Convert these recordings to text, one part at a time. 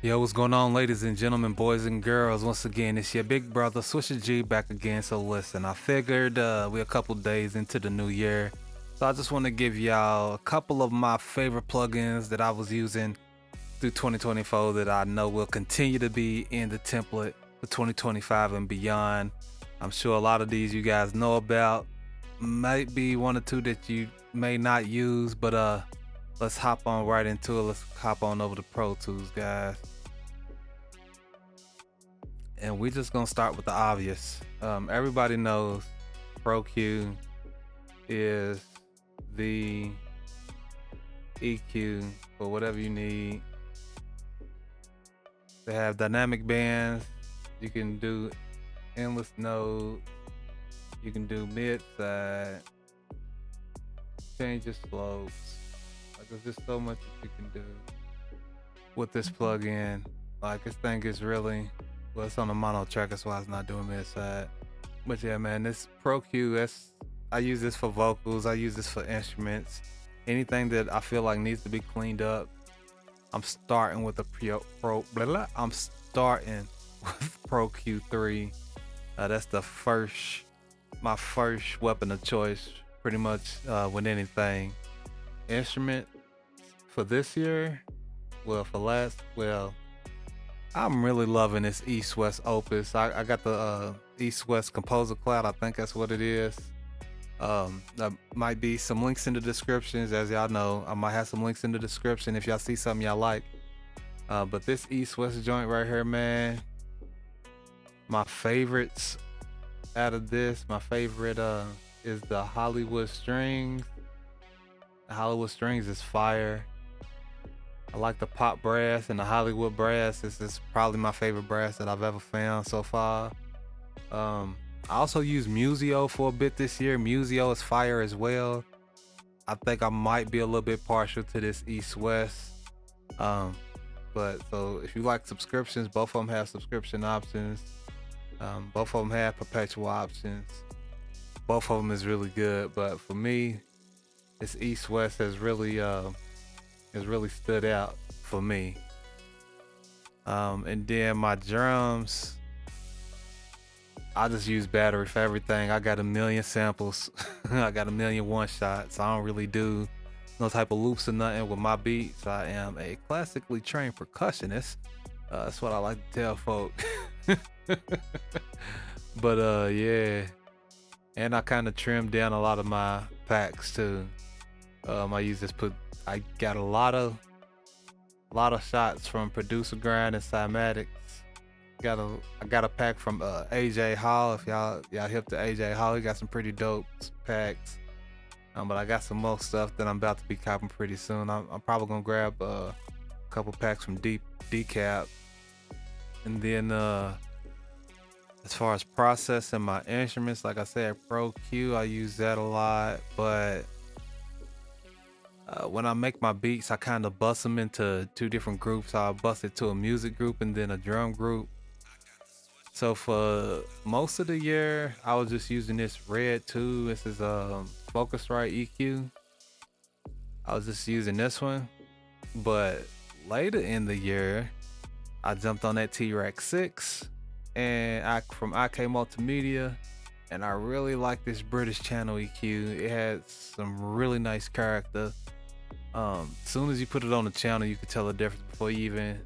Yo, what's going on, ladies and gentlemen, boys and girls? Once again, it's your big brother, Swisher G, back again. So listen, I figured we're a couple days into the new year. So I just want to give y'all a couple of my favorite plugins that I was using through 2024 that I know will continue to be in the template for 2025 and beyond. I'm sure a lot of these you guys know about. Might be one or two that you may not use, but let's hop on right into it. Let's hop on over to Pro Tools, guys. And we're just gonna start with the obvious. Everybody knows Pro Q is the EQ for whatever you need. They have dynamic bands. You can do endless nodes. You can do mid-side. Change your slopes. Like, there's just so much that you can do with this plugin. Like, this thing is really, well, it's on a mono track, that's why it's not doing mid-side. But yeah, man, this Pro Q, I use this for vocals. I use this for instruments. Anything that I feel like needs to be cleaned up, I'm starting with the I'm starting with Pro Q3. That's my first weapon of choice, pretty much with anything. Instrument for this year, I'm really loving this East-West Opus. I got the East-West Composer Cloud, I think that's what it is. There might be some links in the descriptions, as y'all know. I might have some links in the description if y'all see something y'all like. But this East-West joint right here, man, my favorites out of this, my favorite is the Hollywood Strings. The Hollywood Strings is fire. I like the pop brass and the Hollywood brass. This is probably my favorite brass that I've ever found so far. I also used Museo for a bit this year. Museo is fire as well. I think I might be a little bit partial to this East-West. But so if you like subscriptions, both of them have subscription options. Both of them have perpetual options. Both of them is really good. But for me, this East-West has really stood out for me. And then my drums, I just use battery for everything. I got a million samples. I got a million one-shots. I don't really do no type of loops or nothing with my beats. I am a classically trained percussionist. That's what I like to tell folk. But yeah. And I kind of trimmed down a lot of my packs too. I got a lot of shots from Producer Grind and Cymatics. I got a pack from AJ Hall. If y'all hip to AJ Hall, he got some pretty dope packs. But I got some more stuff that I'm about to be copping pretty soon. I'm probably gonna grab a couple packs from Decap. And then as far as processing my instruments, like I said, Pro Q, I use that a lot. But when I make my beats, I kind of bust them into two different groups. I'll bust it to a music group and then a drum group. So for most of the year, I was just using this Red 2. This is Focusrite EQ. I was just using this one. But later in the year, I jumped on that T-Rex 6 and from IK Multimedia. And I really like this British channel EQ. It has some really nice character. Soon as you put it on the channel, you can tell the difference before you even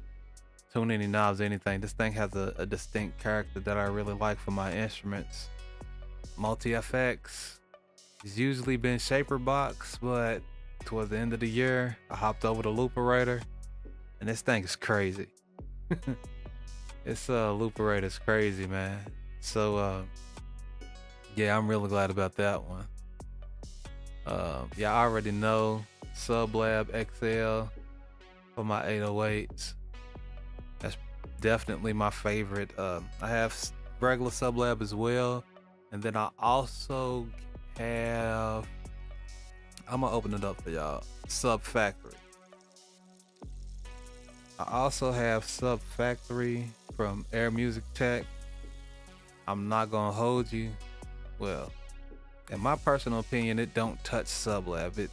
tune any knobs or anything. This thing has a distinct character that I really like for my instruments. Multi-FX has usually been Shaper Box, but towards the end of the year, I hopped over to Looperator, and this thing is crazy. This Looperator is crazy, man. So yeah, I'm really glad about that one. Yeah, I already know Sublab XL for my 808s. That's definitely my favorite. I have regular Sublab as well, and then I also have, I'm gonna open it up for y'all, Sub Factory. I also have Sub Factory from Air Music Tech. I'm not gonna hold you. Well, in my personal opinion, it don't touch Sublab.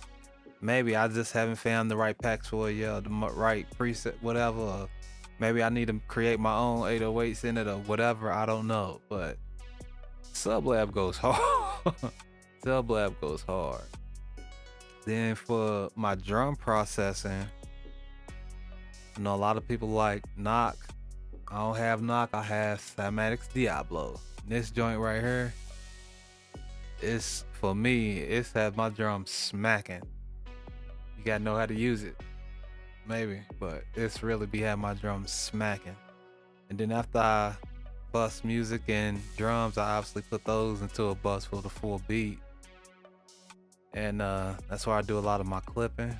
Maybe I just haven't found the right packs for it yet, the right preset, whatever. Maybe I need to create my own 808s in it or whatever. I don't know, but Sublab goes hard. Sublab goes hard. Then for my drum processing, I know a lot of people like knock. I don't have knock. I have Cymatics Diablo. This joint right here, it's for me. It's had my drum smacking. You gotta know how to use it, maybe, but it's really be having my drums smacking. And then after I bust music and drums, I obviously put those into a bus for the full beat. And that's where I do a lot of my clipping.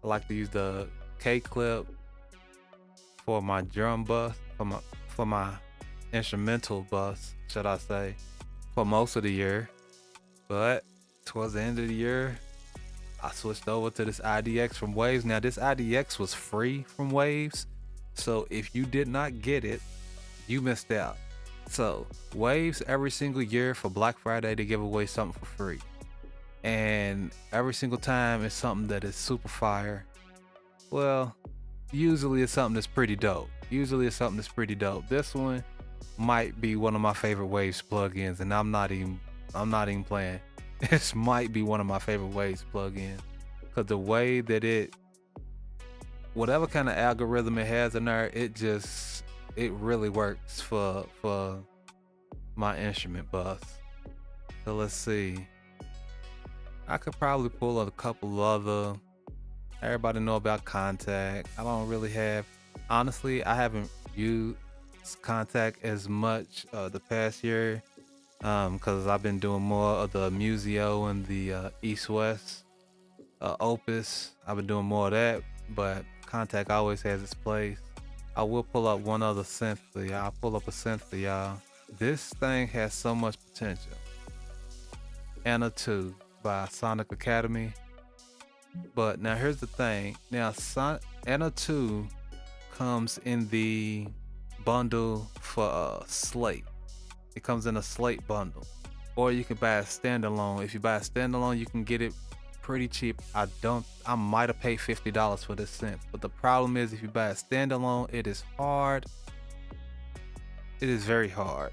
I like to use the K clip for my drum bus, for my instrumental bus, should I say, for most of the year. But towards the end of the year, I switched over to this IDX from Waves. Now this IDX was free from Waves, so if you did not get it, you missed out. So Waves, every single year for Black Friday, they give away something for free. And every single time it's something that is super fire. Well, usually it's something that's pretty dope. This one might be one of my favorite Waves plugins, and I'm not even playing. This might be one of my favorite Waves plugins, because the way that whatever kind of algorithm it has in there, it really works for my instrument bus. So let's see. I could probably pull a couple other. Everybody know about Contact. I don't really have. Honestly, I haven't used Contact as much the past year, because I've been doing more of the Museo and the East West Opus. I've been doing more of that, but Contact always has its place. I will pull up one other synth for y'all. I'll pull up a synth for y'all. This thing has so much potential. Anna 2 by Sonic Academy. But now here's the thing. Now Anna 2 comes in the bundle for Slate. It comes in a Slate bundle, or you can buy a standalone. If you buy a standalone, you can get it pretty cheap. I might have paid $50 for this synth, but the problem is if you buy a standalone, it is hard. It is very hard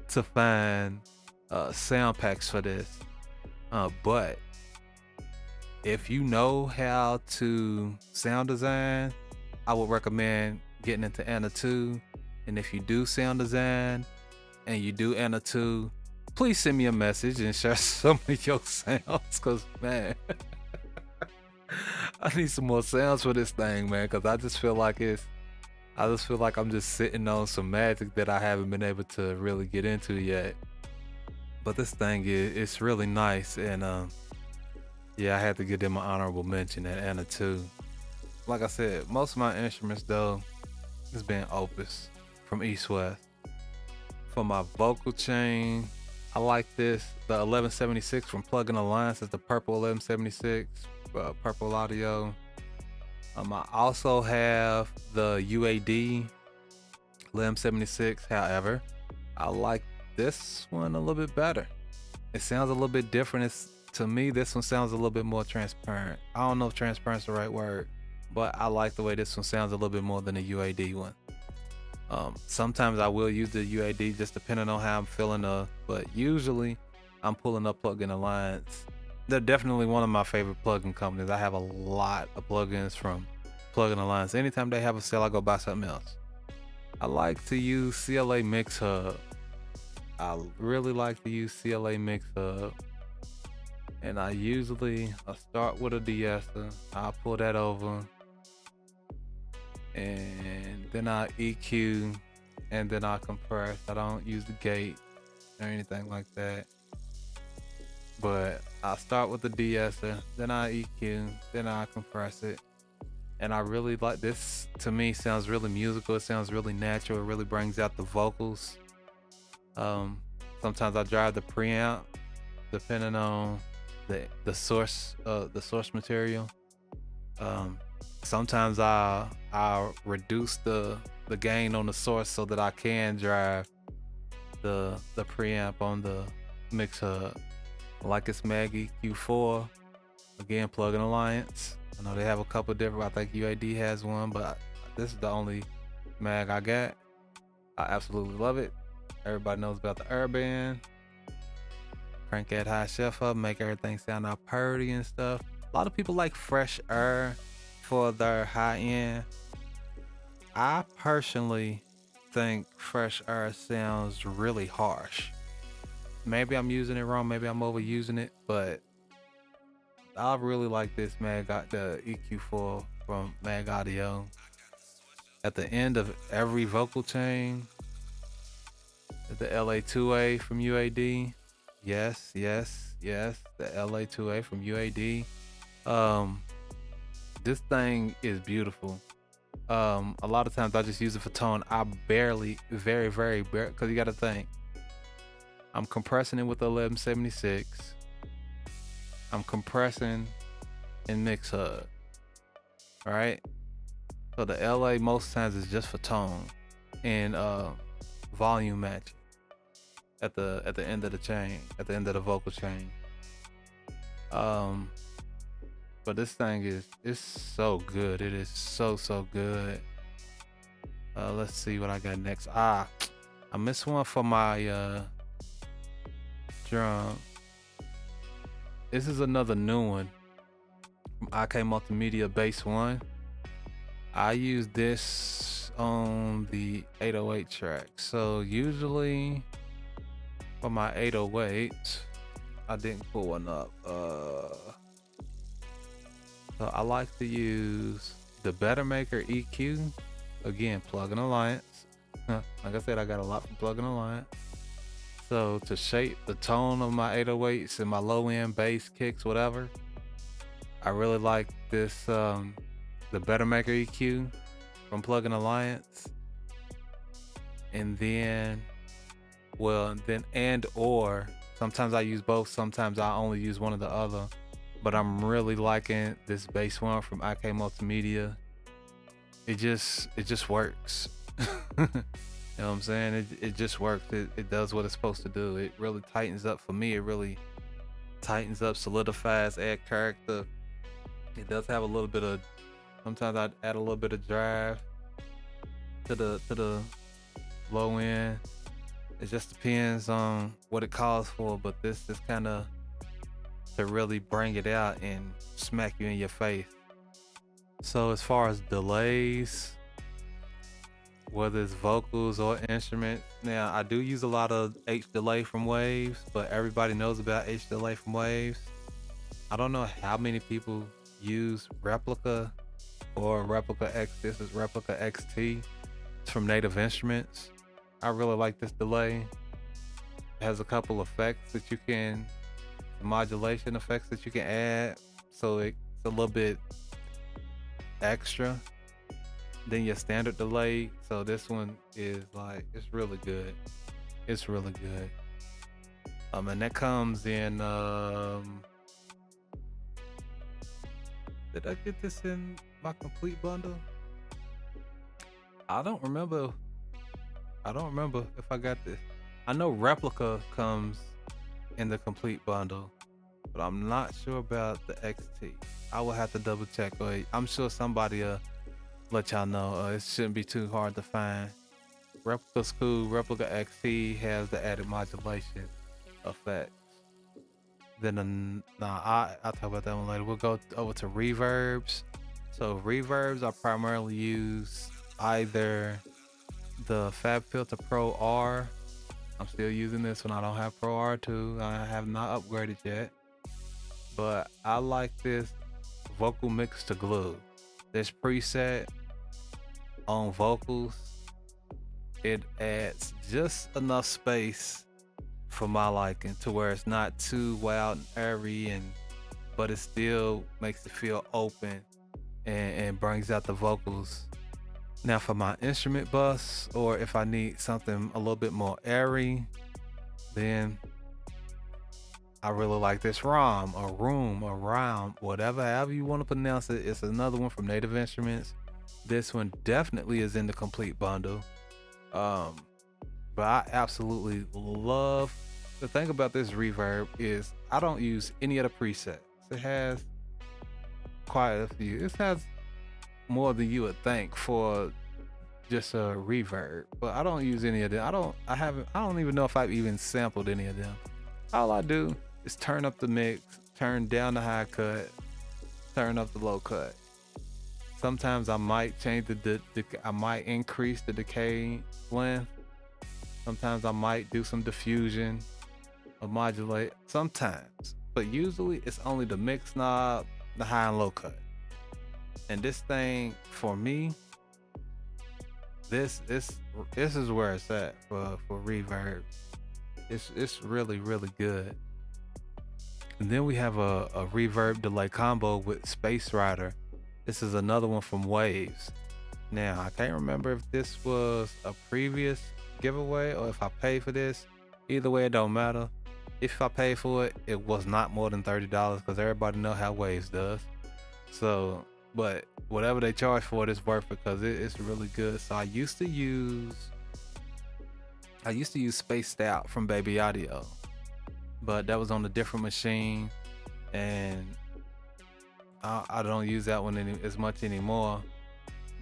to find sound packs for this. But if you know how to sound design, I would recommend getting into Anna 2. And if you do sound design and you do Anna 2, please send me a message and share some of your sounds, because man, I need some more sounds for this thing, man, because I just feel like I'm just sitting on some magic that I haven't been able to really get into yet. But this thing it's really nice, and yeah, I had to give them an honorable mention at Anna 2. Like I said, most of my instruments though has been Opus from East West. For my vocal chain, I like this, the 1176 from Plugin Alliance. It's the purple 1176, purple audio. I also have the UAD 1176. However, I like this one a little bit better. It sounds a little bit different. To me, this one sounds a little bit more transparent. I don't know if transparent's the right word, but I like the way this one sounds a little bit more than the UAD one. Sometimes I will use the UAD just depending on how I'm feeling, but usually I'm pulling up Plugin Alliance. They're definitely one of my favorite plugin companies. I have a lot of plugins from Plugin Alliance. Anytime they have a sale, I go buy something else. I like to use CLA Mix Hub. I really like to use CLA Mix Hub. And I start with a de-esser. I'll pull that over. And then I EQ, and then I compress. I don't use the gate or anything like that. But I start with the de-esser, then I EQ, then I compress it. And I really like this. To me, sounds really musical. It sounds really natural. It really brings out the vocals. Sometimes I drive the preamp, depending on the source material. Sometimes I'll reduce the gain on the source so that I can drive the preamp on the mix hub. Like it's Maggie Q4, again Plugin Alliance. I know they have a couple different. I think UAD has one, but This is the only mag I got. I absolutely love it. Everybody knows about the Urban. Crank that high shelf up, make everything sound all purdy and stuff. A lot of people like Fresh Air for their high end. I personally think Fresh Air sounds really harsh. Maybe I'm using it wrong, maybe I'm overusing it, but I really like this Mag, the EQ4 from Mag Audio. At the end of every vocal chain, the LA2A from UAD. Yes, the LA2A from UAD. This thing is beautiful. A lot of times I just use it for tone. I barely, very because you gotta think. I'm compressing it with the 1176. I'm compressing in Mix Hub. Alright? So the LA most times is just for tone and volume matching at the end of the chain, at the end of the vocal chain. But this thing is so good. It is so good. Let's see what I got next. I missed one for my drum. This is another new one from IK Multimedia Bass One. I use this on the 808 track. So usually for my 808, I didn't pull one up. So I like to use the Better Maker EQ. Again, Plug-in Alliance. Like I said, I got a lot from Plug-in Alliance. So to shape the tone of my 808s and my low end bass kicks, whatever, I really like this, the Better Maker EQ from Plug-in Alliance. And then, or sometimes I use both, sometimes I only use one or the other. But I'm really liking this bass one from IK Multimedia. It just works. You know what I'm saying? It just works. It does what it's supposed to do. It really tightens up for me. It really tightens up, solidifies, add character. It does have a little bit of, sometimes I add a little bit of drive to the low end. It just depends on what it calls for, but this is kind of to really bring it out and smack you in your face. So as far as delays, whether it's vocals or instruments, now I do use a lot of H delay from Waves, but everybody knows about H delay from Waves. I don't know how many people use Replica or Replica X. This is Replica XT. It's from Native Instruments. I really like this delay. It has a couple effects that you can, modulation effects that you can add, so it's a little bit extra than your standard delay. So this one is like, it's really good. It's really good. And that comes in, did I get this in my complete bundle? I don't remember if I got this. I know Replica comes in the complete bundle, but I'm not sure about the XT. I will have to double check. I'm sure somebody let y'all know. It shouldn't be too hard to find. Replica's cool. Replica XT has the added modulation effects. Then I'll talk about that one later. We'll go over to reverbs. So reverbs, I primarily use either the FabFilter Pro R. I'm still using this one. I don't have Pro R2. I have not upgraded yet. But I like this vocal mix to glue. This preset on vocals, it adds just enough space for my liking to where it's not too wild and airy, but it still makes it feel open and brings out the vocals. Now for my instrument bus, or if I need something a little bit more airy, then I really like this ROM or Room or ROM, however you want to pronounce it. It's another one from Native Instruments. This one definitely is in the complete bundle. But I absolutely love, the thing about this reverb is I don't use any of the presets. It has quite a few. It has more than you would think for just a reverb. But I don't use any of them. I don't even know if I've even sampled any of them. All I do is turn up the mix, turn down the high cut, turn up the low cut. Sometimes I might change I might increase the decay length. Sometimes I might do some diffusion or modulate. Sometimes, but usually it's only the mix knob, the high and low cut. And this thing for me, this is where it's at for reverb. It's really good. And then we have a reverb delay combo with Space Rider. This is another one from Waves. Now I can't remember if this was a previous giveaway or if I paid for this. Either way, it don't matter. If I paid for it, it was not more than $30 because everybody know how Waves does. So, but whatever they charge for it is worth it because it's really good. So I used to use Spaced Out from Baby Audio, but that was on a different machine, and I don't use that one as much anymore.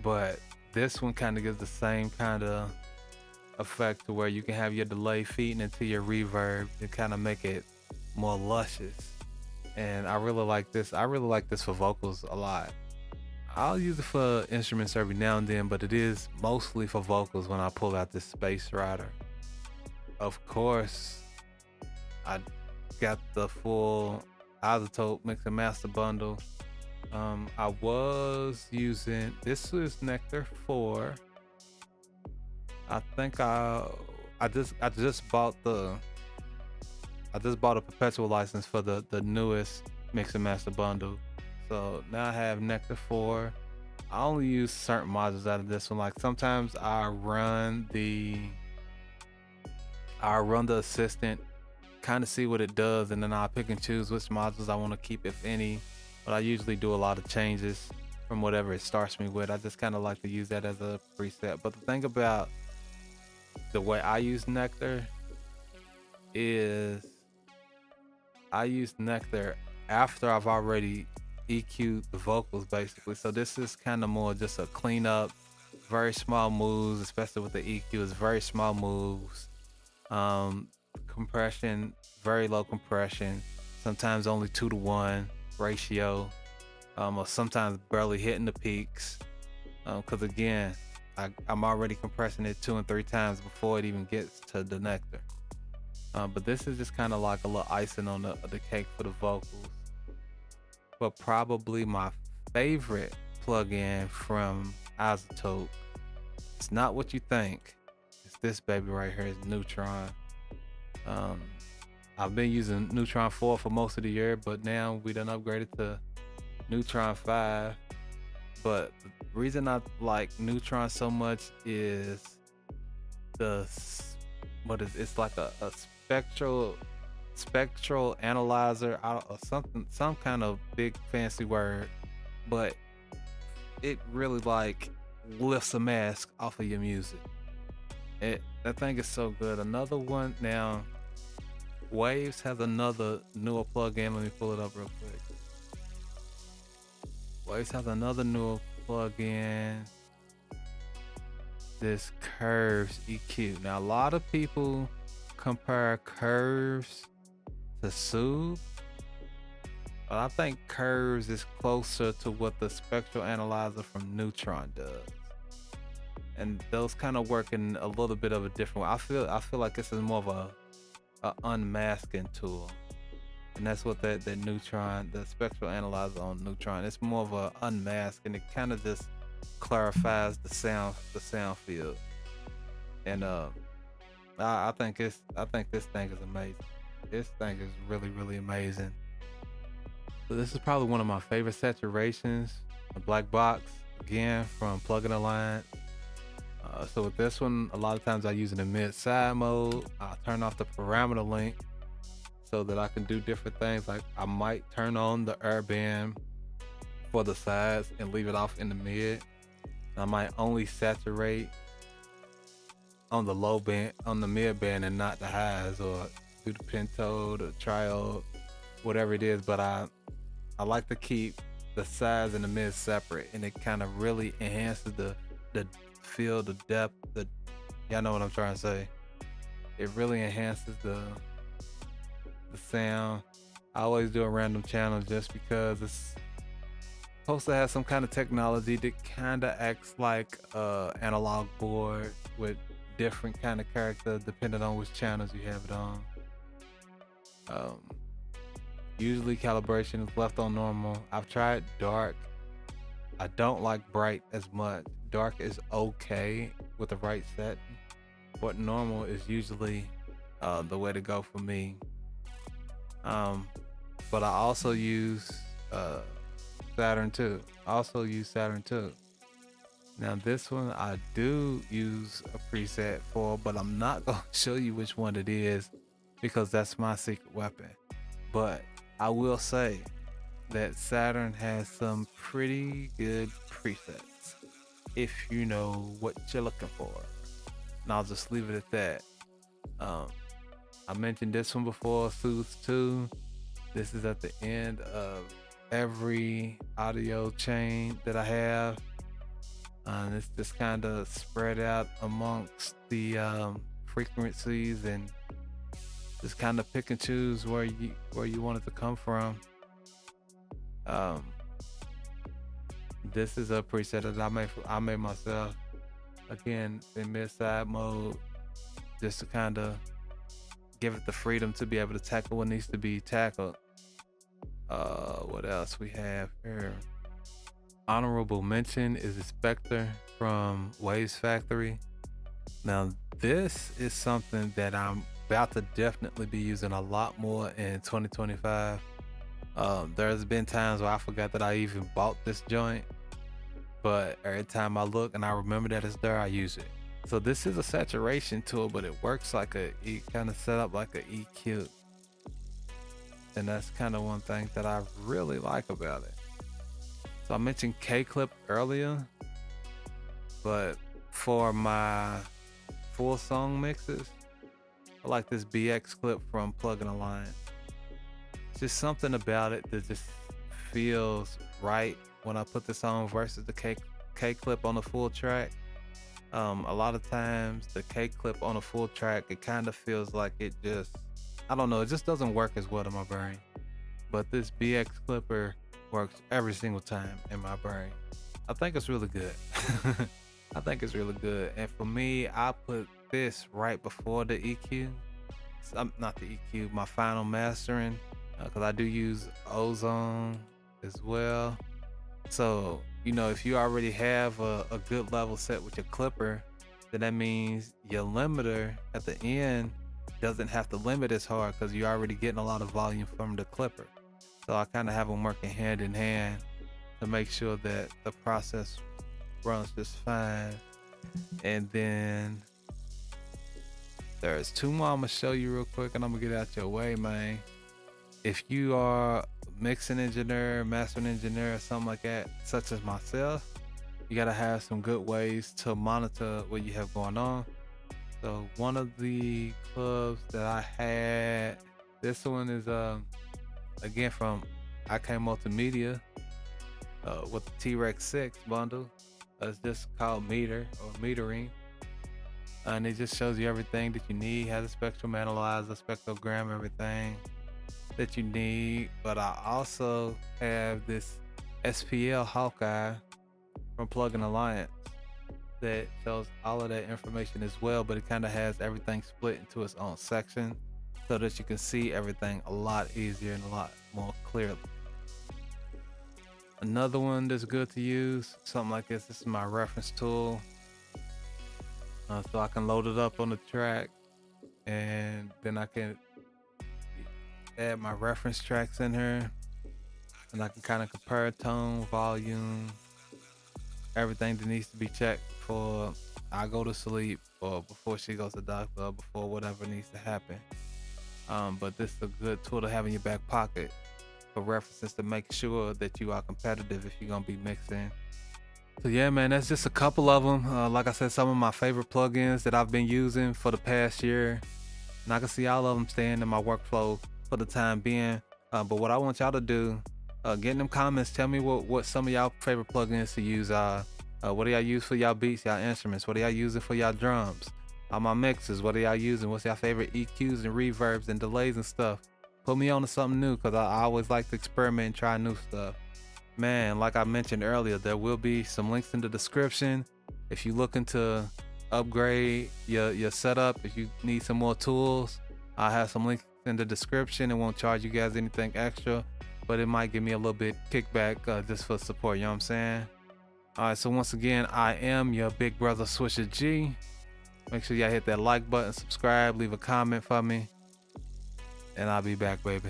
But this one kind of gives the same kind of effect to where you can have your delay feeding into your reverb to kind of make it more luscious. And I really like this. I really like this for vocals a lot. I'll use it for instruments every now and then, but it is mostly for vocals when I pull out this Space Rider. Of course, I got the full iZotope Mix and Master bundle. I was using, this is Nectar 4. I think I just bought a perpetual license for the newest Mix and Master bundle. So now I have Nectar 4. I only use certain modules out of this one. Like sometimes I run the assistant, kind of see what it does, and then I pick and choose which modules I want to keep, if any. But I usually do a lot of changes from whatever it starts me with. I just kind of like to use that as a preset. But the thing about the way I use Nectar is I use Nectar after I've already EQ'd the vocals, basically. So this is kind of more just a cleanup, very small moves, especially with the EQ. It's very small moves. Compression, very low compression, sometimes only 2-to-1 ratio, or sometimes barely hitting the peaks, because again, I'm already compressing it 2 and 3 times before it even gets to the Nectar. But this is just kind of like a little icing on the cake for the vocals. But probably my favorite plugin from iZotope, it's not what you think. It's this baby right here. It's Neutron. I've been using Neutron 4 for most of the year, but now we done upgraded to Neutron 5. But the reason I like Neutron so much is it's like a spectral analyzer, or some kind of big fancy word, but it really like lifts a mask off of your music. That thing is so good. Another one now, Waves has another newer plugin. Let me pull it up real quick. Waves has another newer plugin. This Curves EQ. Now a lot of people compare Curves to Soothe, but I think Curves is closer to what the spectral analyzer from Neutron does. And those kind of work in a little bit of a different way. I feel like this is more of a unmasking tool, and that's what that Neutron, the spectral analyzer on Neutron, it's more of a unmask, and it kind of just clarifies the sound field. And I think this thing is amazing. This thing is really amazing. So this is probably one of my favorite saturations, the black box, again from Plugin Alliance. So with this one, a lot of times I use it in mid-side mode. I'll turn off the parameter link so that I can do different things. Like I might turn on the air band for the sides and leave it off in the mid. I might only saturate on the low band, on the mid band, and not the highs, or do the pentode or triode, whatever it is. But I like to keep the sides and the mids separate, and it kind of really enhances the feel, the depth, y'all know what I'm trying to say. It really enhances the sound. I always do a random channel just because it's supposed to have some kind of technology that kind of acts like analog board with different kind of character depending on which channels you have it on. Usually calibration is left on normal. I've tried dark. I don't like bright as much. Dark is okay with the right set, but normal is usually the way to go for me. But I also use Saturn 2. Now this one I do use a preset for, but I'm not gonna show you which one it is because that's my secret weapon. But I will say that Saturn has some pretty good presets if you know what you're looking for. And I'll just leave it at that. I mentioned this one before, Soothes 2. This is at the end of every audio chain that I have. And it's just kind of spread out amongst the frequencies and just kind of pick and choose where you want it to come from. This is a preset that I made myself. Again, in mid-side mode, just to kind of give it the freedom to be able to tackle what needs to be tackled. What else we have here? Honorable mention is a Spectre from Waves Factory. Now this is something that I'm about to definitely be using a lot more in 2025. There's been times where I forgot that I even bought this joint, but every time I look and I remember that it's there, I use it. So this is a saturation tool, but it works like it kind of set up like a EQ. And that's kind of one thing that I really like about it. So I mentioned K-Clip earlier, but for my full song mixes, I like this BX clip from Plug and Alliance. Just something about it that just feels right when I put this on versus the K-Clip on the full track. A lot of times the K-Clip on a full track, it kind of feels like it just, I don't know, it just doesn't work as well in my brain. But this BX clipper works every single time in my brain. I think it's really good. I think it's really good. And for me, I put this right before the EQ. Not the EQ, my final mastering, because I do use Ozone as well. So, you know, if you already have a good level set with your clipper, then that means your limiter at the end doesn't have to limit as hard because you're already getting a lot of volume from the clipper. So I kind of have them working hand in hand to make sure that the process runs just fine. And then there's two more I'm gonna show you real quick and I'm gonna get out your way, man. If you are a mixing engineer, mastering engineer, or something like that, such as myself, you gotta have some good ways to monitor what you have going on. So one of the clubs that I had, this one is again from IK Multimedia with the T-Rex 6 bundle. It's just called Meter or Metering. And it just shows you everything that you need, has a spectrum analyzer, spectrogram, everything that you need. But I also have this SPL Hawkeye from Plug and Alliance that shows all of that information as well, but it kind of has everything split into its own section so that you can see everything a lot easier and a lot more clearly. Another one that's good to use, something like this is my reference tool. So I can load it up on the track and then I can add my reference tracks in here and I can kind of compare tone, volume, everything that needs to be checked before I go to sleep or before she goes to doctor or before whatever needs to happen. But this is a good tool to have in your back pocket for references to make sure that you are competitive if you're gonna be mixing. So yeah, man, that's just a couple of them. Like I said, some of my favorite plugins that I've been using for the past year. And I can see all of them staying in my workflow for the time being. But what I want y'all to do Get in them comments. Tell me what some of y'all favorite plugins to use. What do y'all use for y'all beats, y'all instruments? What do y'all using for y'all drums? All my mixes, what are y'all using? What's y'all favorite EQs and reverbs and delays and stuff? Put me on to something new, because I always like to experiment and try new stuff. Man, like I mentioned earlier, there will be some links in the description. If you're looking to upgrade your setup, if you need some more tools, I have some links in the description. It won't charge you guys anything extra, but it might give me a little bit kickback just for support, you know what I'm saying? Alright, so once again, I am your big brother Swisher G. Make sure y'all hit that like button, subscribe, leave a comment for me, and I'll be back, baby.